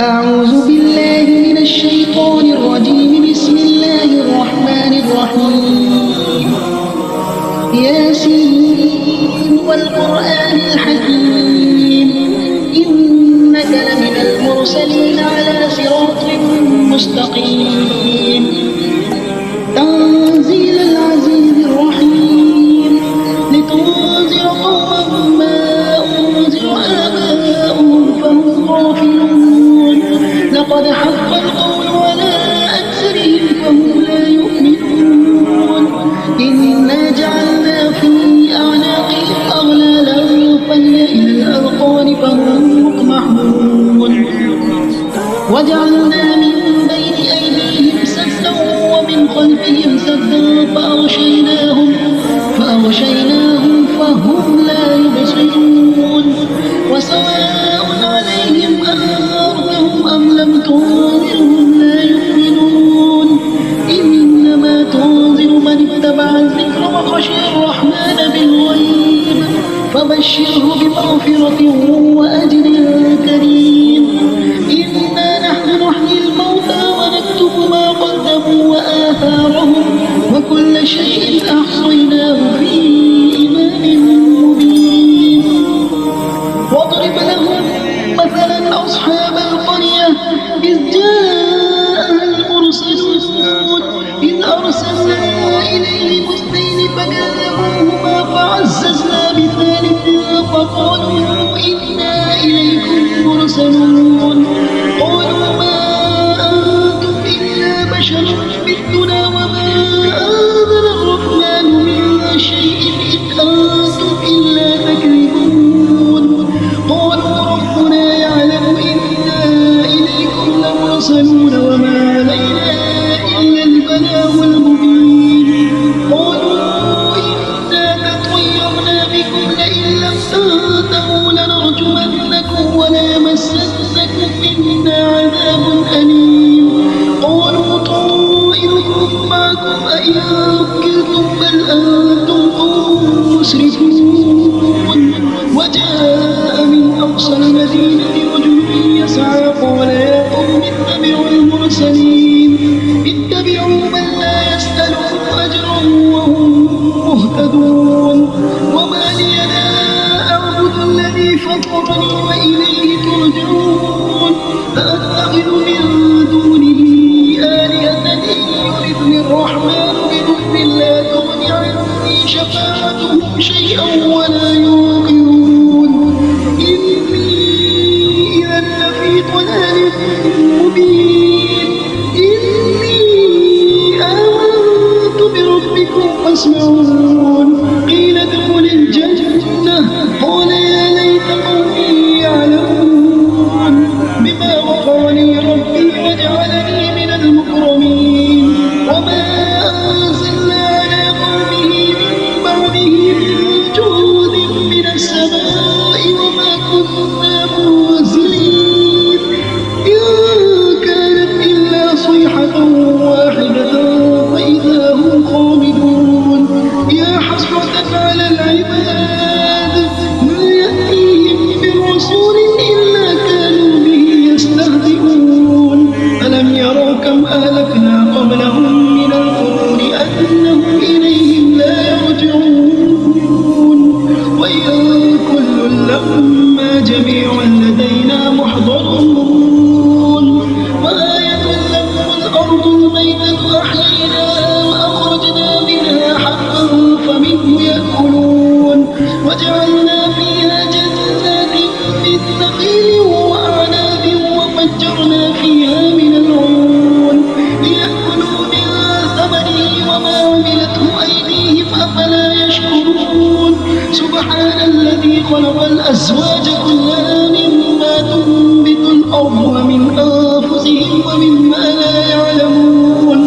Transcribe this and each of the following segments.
أعوذ بالله من الشيطان الرجيم. بسم الله الرحمن الرحيم. ياسين والقرآن الحكيم إنك لمن المرسلين على صراط مستقيم. تنزيل العزيز الرحيم لتنذر قوما ما أنذر آباؤهم فهم غافلون. لقد حق القول على أكثرهم فهم لا يؤمنون. إنا جعلنا في أعناقهم أغلالا فهي إلى الأذقان فهم مقمحون. وجعلنا من بين أيديهم سدا ومن خلفهم سدا فأغشيناهم فهم لا يبصرون. وسواء عليهم أنذرتهم أم لم تنذرهم لا يؤمنون. إنما تنذر من اتبع الذكر وخشي الرحمن بالغيب فبشره بمغفرة وأجر كريم. إنا نحن نحيي الموتى ونكتب ما قدموا وآثارهم وكل شيء أحصيناه في إمام مبين. واضرب لهم مثلا أصحاب القرية إذ جاءها المرسلون إذ أرسلنا إليهم اثنين فكذبوهما فعززنا بثالث فقالوا إنا إليكم مرسلون. قالوا ما أنتم إلا بشر مثلنا وما أنزل الرحمن من شيء إن أنتم إلا تكذبون. قالوا ربنا يعلم إنا إليكم لمرسلون وما علينا إلا البلاغ المبين. قالوا إنا تطيرنا بكم لئن لم تنتهوا لنرجمنكم وليمسنكم منا عذاب أليم. قالوا طائركم معكم أئن ذكرتم بل أنتم قوم مسرفون. وجاء من أقصى المدينة رجل يسعى قال يا قوم اتبعوا المرسلين اتبعوا من لا يسألكم أجرا وهم مهتدون. وما لي لا أعبد الذي فطرني وإليه ترجعون. فأتخذ من دونه آلهة إن يردني الرحمن بضر لا تغن عني شفاعتهم شيئا ولا ينقذون. إني إذا لفي ضلال مبين. إني آمنت بربكم فاسمعون. قيل ادخل الجنة قال يا ليت قومي يعلمون بما غفرني ربي وجعلني من المكرمين. وما أنزلنا على قومه من بعده من جود من السماء وما كنا منزلين إن كانت إلا صيحة واحدة فإذا هم خامدون. يا حسرة على العباد ما يأتيهم من رسول إلا كانوا به يستهزئون. ألم يروا كم أهلكنا قبلهم من القرون أنهم إليهم لا يرجعون. وإن كل لما جميع لدينا محضرون. وآية لهم الأرض الميتة أحييناها وأخرجنا منها حبا فمنه يأكلون. وجعلنا فيها جنات من نخيل وأعناب وفجرنا فيها من العيون ليأكلوا من ثمره وما عملته أيديهم أفلا يشكرون. سبحان الذي خلق الأزواج كلها مما تنبت الأرض ومن أنفسهم ومما لا يعلمون.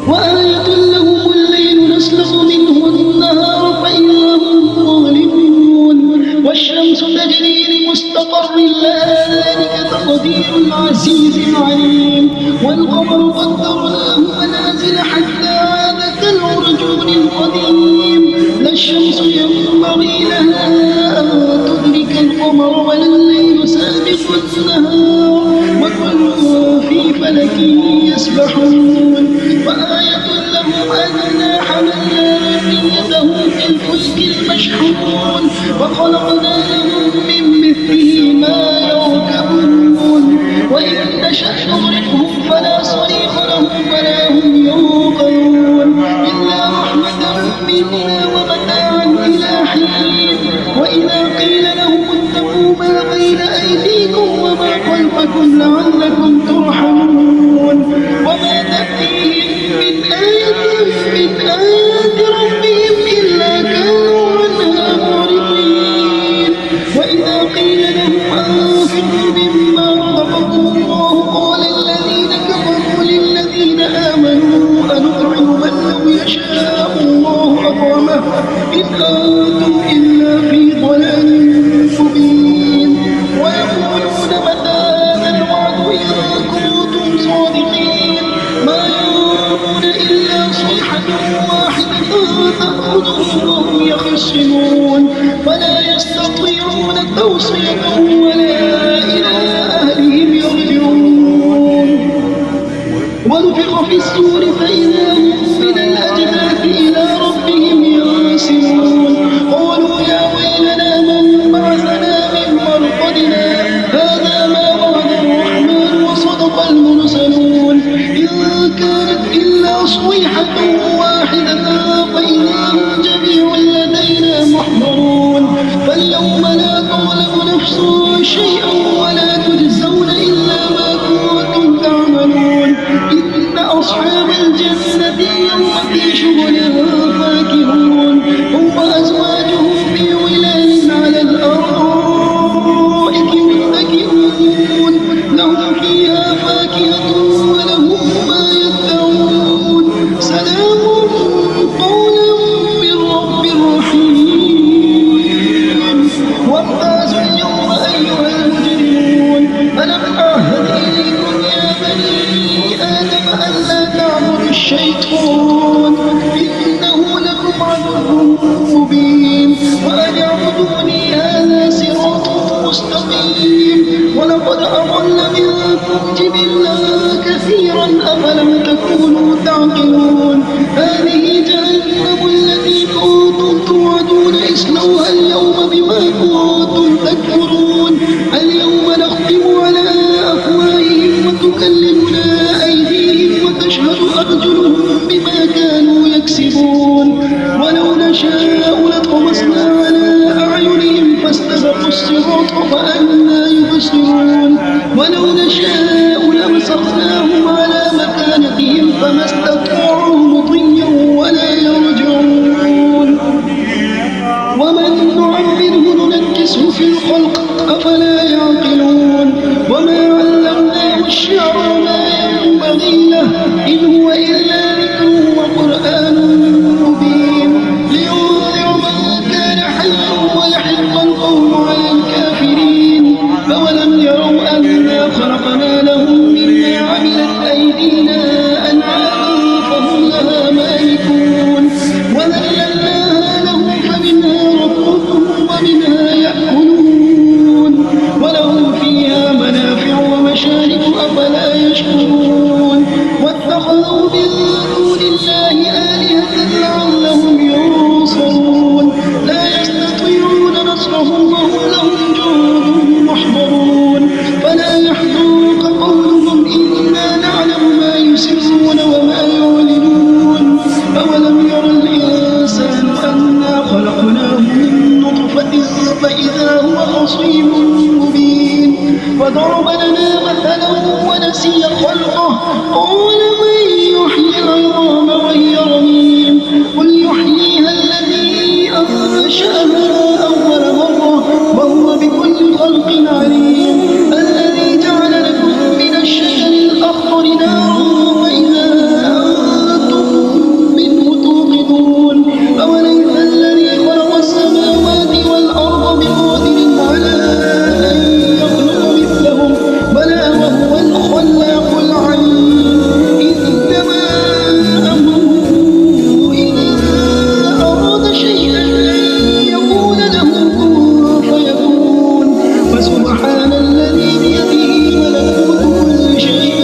وآية لهم الليل نسلخ منه النهار فإذا هم ظالمون. والشمس تجري لمستقر لها ذلك تقدير العزيز العليم. والقمر قدرناه منازل حتى عاد كالعرجون القديم. لا الشمس ينبغي لها أن تدرك القمر ولا الليل سابق النهار فلك يسبحون وآية لهم أنا حملنا ذريتهم في الفلك المشحون وخلقنا لهم من مثله ما يركبون وإن نشأ نغرقهم فلا صريخ لهم ولا هم ينقذون إلا رحمة منا ومتاعا إلى حين وإذا قيل لهم اتقوا ما بين أيديكم وما خلفكم لعلكم ترحمون وما تأتيهم من آيات ربهم إلا كانوا عنها معرضين وإذا قيل لهم أنفقوا مما رزقكم الله قال الذين كفروا للذين آمنوا أنطعم من لو يشاء الله أطعمه إن أنتم إلا في ضلال مبين ويقولون متى هذا الوعد إن كنتم صادقين ما ينظرون إلا صيحة واحدة تأخذهم وهم يخصمون فلا يستطيعون توصية ولا إلى أهلهم يرجعون ونفخ في السور فإذا هم من الأجداث إلى ربهم ينسلون قالوا يا ويلنا من بعثنا من مرقدنا هذا ما وعد الرحمن وصدق المرسلون إن كانت إلا صيحة واحدة فإذا هم جميع لدينا محضرون فاليوم لا تظلم نفس شيئا ولا تجزون إلا ما كنتم تعملون إن أصحاب الجنة اليوم في شغل فاكهون هم وأزواجهم في ظلال على الأرائك متكئون لهم فيها فاكهة ولهم ما يدعون سلام قولا من رب رحيم وامتازوا اليوم أيها المجرمون ألم أعهد إليكم يا بني آدم ألا تعبدوا الشيطان إنه لكم عدو مبين وأن اعبدوني هذا صراط مستقيم ولقد أضل منكم جبلا كثيرا أفلم تكونوا تعقلون هذه جهنم التي كنتم توعدون اصلوها اليوم بما كنتم تكفرون اليوم نختم على أفواههم وتكلمنا أيديهم وتشهد أرجلهم بما كانوا يكسبون ولو نشاء لطمسنا على أعينهم فاستبقوا الصراط فأنى يبصرون ولو نشاء لمسخناهم على مكانتهم فما استطاعوا مضيا ولا يرجعون ومن نعمره ننكسه في الخلق أفلا يعقلون وما علمناه الشعر وما ينبغي له إن هو إلا ذكر وقرآن مبين لينذر من كان حيا ويحق القول على الكافرين أولم يروا أنا خلقنا لهم مما عملت أيدينا أنعاما فهم لها مالكون وذللناها لهم فمنها ركوبهم ومنها يأكلون ولهم فيها منافع ومشارب أفلا يشكرون واتخذوا من دون الله آلهة لعلهم ينصرون لا يستطيعون نصرهم وهم لهم جند محضرون فلا يحزنك قولهم إنا نعلم ما يسرون وما يعلنون أولم ير الإنسان أنا خلقناه من نطفة فإذا هو خصيم مبين وضرب لنا مثلا ونسي خلقه قال من يحيي العظام وهي رميم قل يحييها الذي أنشأها أول مرة وهو بكل خلق عليم الذي جعل لكم من الشجر الأخضر نارا فإذا أنتم منه توقدون أوليس الذي خلق السماوات والأرض بقادر على أن يخلق مثلهم بلى وهو الخلاق العليم إنما أمره إذا أراد شيئا أن يقول له كن فيكون فسبحان الذي بيده ملكوت كل شيء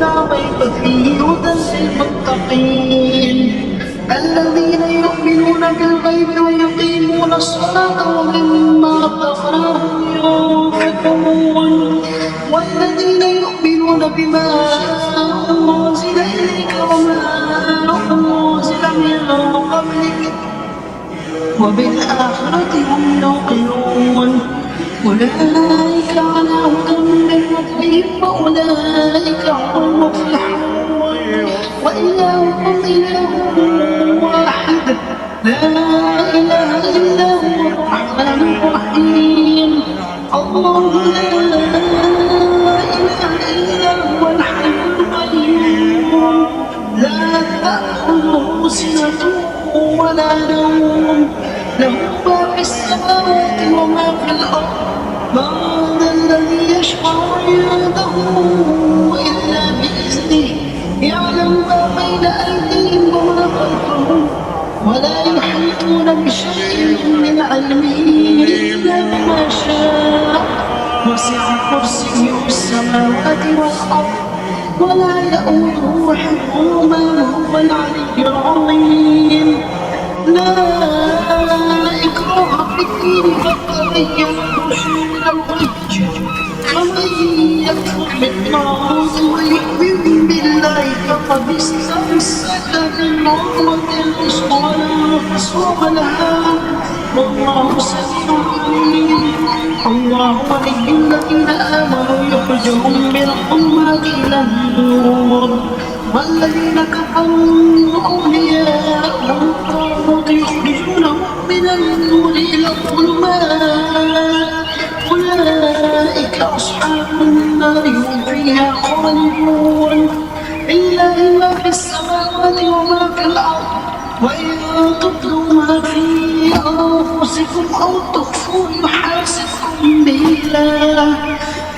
لا ريب فيه هدى للمتقين الذين يؤمنون بالغيب ويقيمون الصلاة ومما رزقناهم ينفقون والذين يؤمنون بما أنزل إليك وما أنزل من قبلك وبالآخرة هم يوقنون أولئك على هدى من ربهم وأولئك هم المفلحون وإلهكم إله واحد لا إله إلا هو الرحمن الرحيم الله لا إله إلا هو الحي القيوم لا تأخذه سنة ولا نوم له ما في السماوات وما في الأرض من ذا الذي يشفع عنده إلا بإذنه يعلم ما بين أيديهم وما خلفهم ولا يحيطون بشيء من علمه إلا بما شاء وسع كرسيه السماوات والأرض ولا يؤوده حفظهما وهو العلي العظيم لا إكراه في الدين قد تبين الرشد من الغي ومن يكفر بالطاغوت ويؤمن بالله فقد استمسك بالعروة الوثقى لا انفصام لها والله سميع عليم الله ولي الذين آمنوا يخرجهم من الظلمات إلى النور والذين كفروا أولياءهم الطاغوت يخرجونهم من النور إلى الظلمات أولئك أصحاب النار هم فيها خالدون لله ما في السماوات وما في الأرض وإن تبدوا ما في أنفسكم أو تخفوه يحاسبكم به الله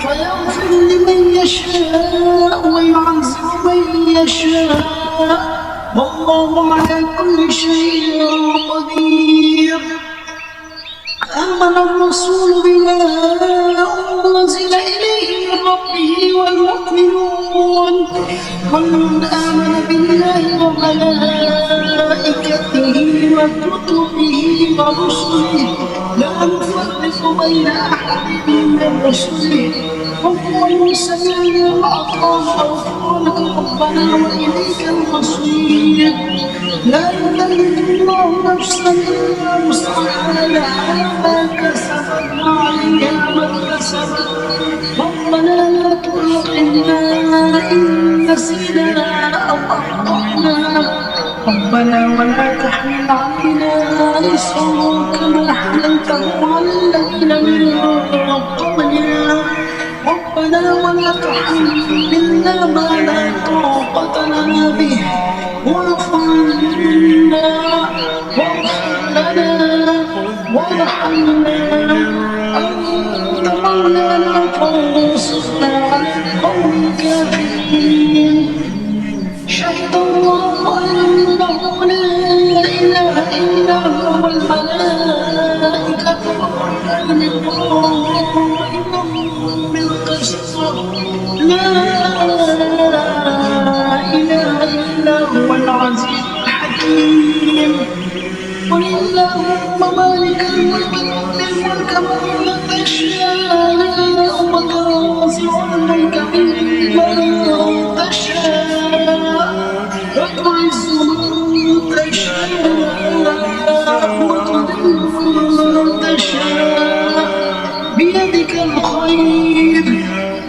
فيغفر لمن يشاء ويعذب من يشاء والله على كل شيء قدير آمن الرسول بما أنزل إليه من ربه والمؤمنون كل آمن بالله وملائكته وكتبه ورسله لا نفرق بين أحد من رسله وهو سميع الأطراف غفرانك ربنا وإليك المصير لا يكلف الله نفسا إلا وسعها لها ما كسبت وعليها ما اكتسبت ربنا لا تؤاخذنا إن نسينا أو أخطأنا ربنا ولا تحمل علينا إصرا كما حملته على الذين من قبلنا ربنا ولا تحملنا ما لا طاقة لنا به واعف عنا واغفر لنا وارحمنا أنت مولانا فانصرنا على القوم الكافرين شهد الله أنه لا إله إلا هو والملائكة والقائما بالقسط لا إله إلا هو العزيز الحكيم قل اللهم مالك الملك تؤتي الملك من تشاء وتنزع الملك ممن تشاء وتعز من تشاء وتذل من تشاء بيدك الخير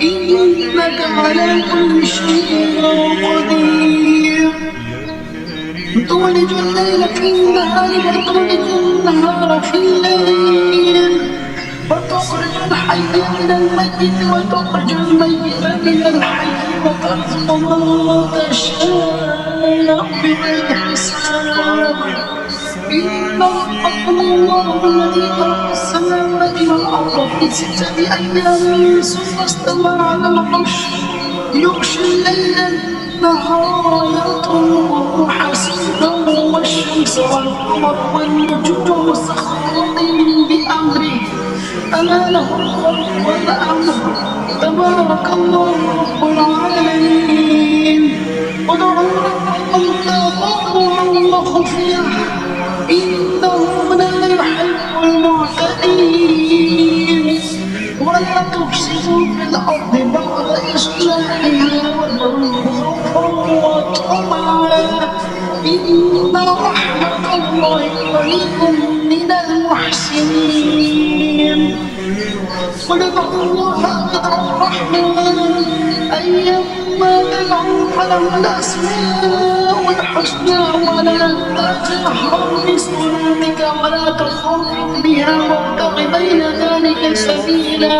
إنك على كل شيء قدير تولج الليل في النهار وتولج النهار في الليل وتخرج الحي من الميت وتخرج الميت من الحي وترزق من تشاء بغير حساب إن ربكم الله الذي خلق السماوات والأرض في 6 أيام ثم استوى على العرش يغشي الليل النهار يطلبه حسيبا والشمس والقمر والنجوم مسخرات بأمره ألا له الخلق والأمر تبارك الله رب العالمين ادعوا ربكم تضرعا وخفيا إنه لا يحب المعتدين ولا تفسدوا في الأرض بعد إصلاحها وادعوه خوفا وطمعا إن رحمة الله قريب من المحسنين قل ادعوا الله ادعوا الرحمن أيما تدعوا فله الأسماء الحسنى ولا تجهر بصلاتك ولا تخافت بها وابتغ بين ذلك سبيلا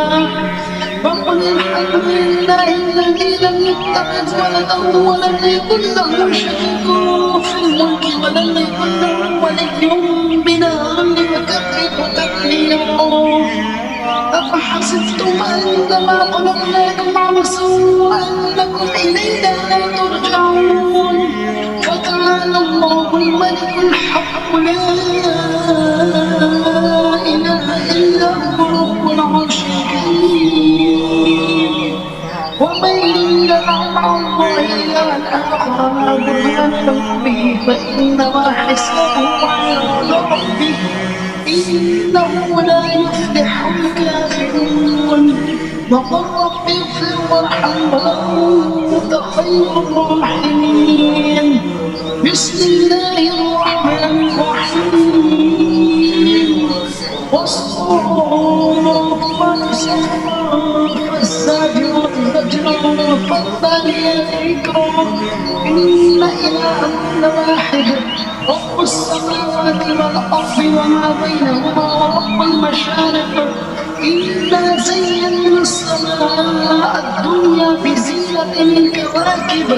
وقل الحمد لله الذي لم يتخذ ولدا ولم يكن له شريك في الملك ولم يكن له ولي من الذل وكبره تكبيرا أفحسبتم أنما خلقناكم عبثا وأنكم إلينا لا ترجعون فتعالى الله الملك الحق لا إله إلا هو رب العرش الكريم ومن يدع مع الله إلها آخر لا برهان له به فإنما حسابه عند ربه إنه لا يفلح الكافرون وقل رب اغفر وارحم وأنت خير الراحمين بسم الله الرحمن الرحيم والصافات صفا فالزاجرات زجرا فالتاليات ذكرا إن إلهكم لواحد رب السماوات والأرض وما بينهما ورب المشارق إنا زينا السماء الدنيا بزينة الكواكب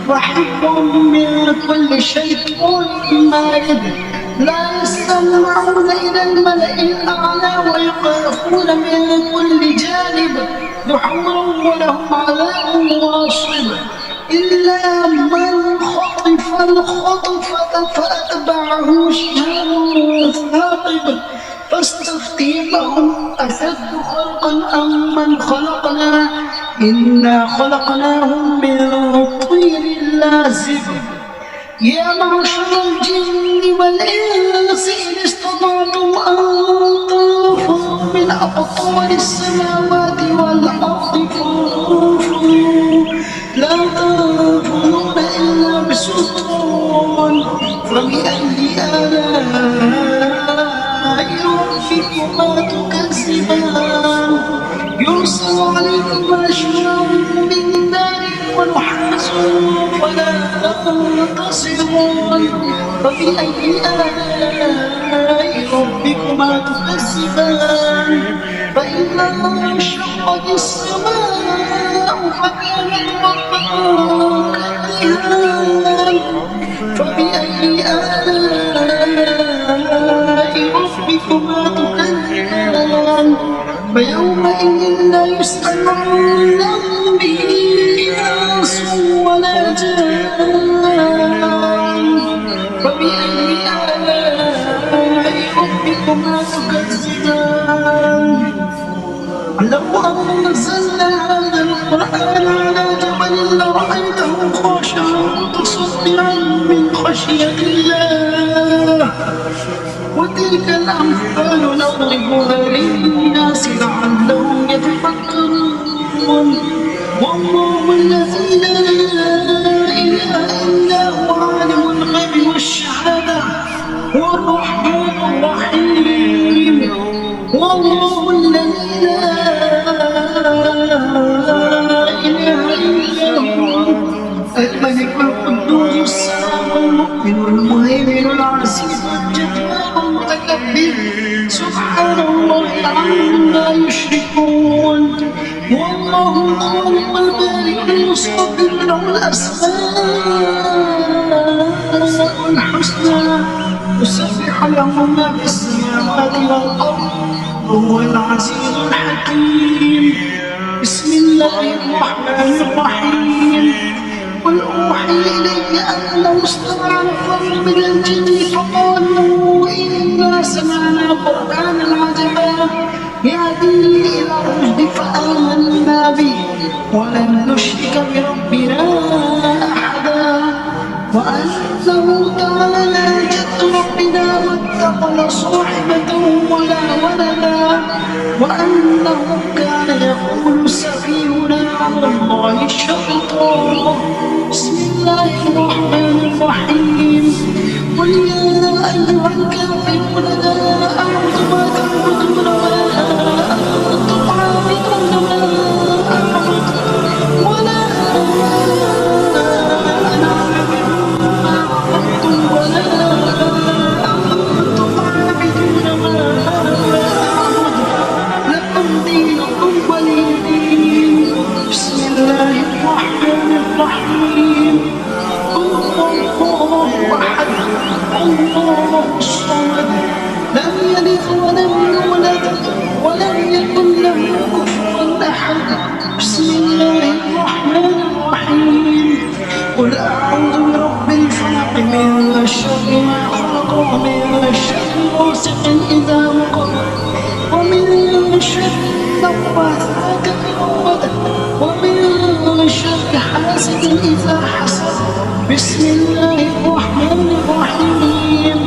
وحفظا من كل شيطان مارد لا يستمعون إلى الملأ الأعلى ويخافون من كل جانب دحورا ولهم عذاب واصب إلا من خطف الخطفة فأتبعه شهاب ثاقب فاستفتيهم أشد خلقا أم من خلقنا إنا خلقناهم من طين لازب يا معشر الجن والإنس إن استطعتم أن تنفذوا من أقطار السماوات والأرض فانفذوا لا تنفذون إلا بسلطان فبأي آلاء ربكما تكذبان يرسل عليكم أشواظ من نار ونحاس فلا تنتصرون فبأي آلاء ربكما تكذبان فإذا انشقت السماء فكانت وردة كالدهان فبأي آلاء ربكما تكذبان فيومئذ لا يسأل عن ذنبه إنس ولا جان فبأي آلاء ربكما تكذبان لو أنزلنا هذا القرآن على جبل لرأيته خاشعا متصدعا من خشية الله وتلك الأمثال نضربها للناس لعلهم يتفكرون والله الذي لا إله إلا هو عالم الغيب والشهادة هو الرحمن الرحيم والله الذي لا إله إلا هو الملك القدوس السلام المؤمن المهيمن العزيز الجبار المتكبر سبحان الله عما يشركون والله الخالق البارئ المصور له الأسماء الحسنى يسبح له ما في السماوات والأرض وهو العزيز الحكيم بسم الله الرحمن الرحيم قل أوحي إلي أنه استمع نفر من الجن فقالوا إنا سمعنا قرآنا عجبا يهدي إلى الرشد فآمنا به ولن نشرك بربنا أحدا وأنه كان يقول سفيهنا على الله شططا. بسم الله الرحمن الرحيم. قل يا أيها الكافرون لا أعبد ما تعبدون ولا أنتم عابدون ما أعبد ولا أنا عابد ما عبدتم ولا أنتم عابدون ما أعبد لكم دينكم ولي دين. بسم الله الرحمن الرحيم. الله أحد الله الصمد لم يلد ولم يولد ولم يكن له كفوا أحد. بسم الله الرحمن الرحيم. قل أعوذ برب الفلق من شر ما خلق ومن شر غاسق إذا وقب ومن شر النفاثات في العقد ومن شر حاسد إذا حسد. بسم الله الرحمن الرحيم.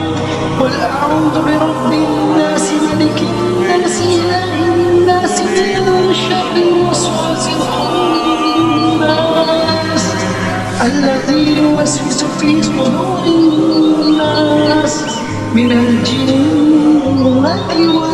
قل أعوذ برب الناس ملك الناس إله الناس من شر الوسواس الخناس الذي يوسوس في صدور الناس من الجنة والناس.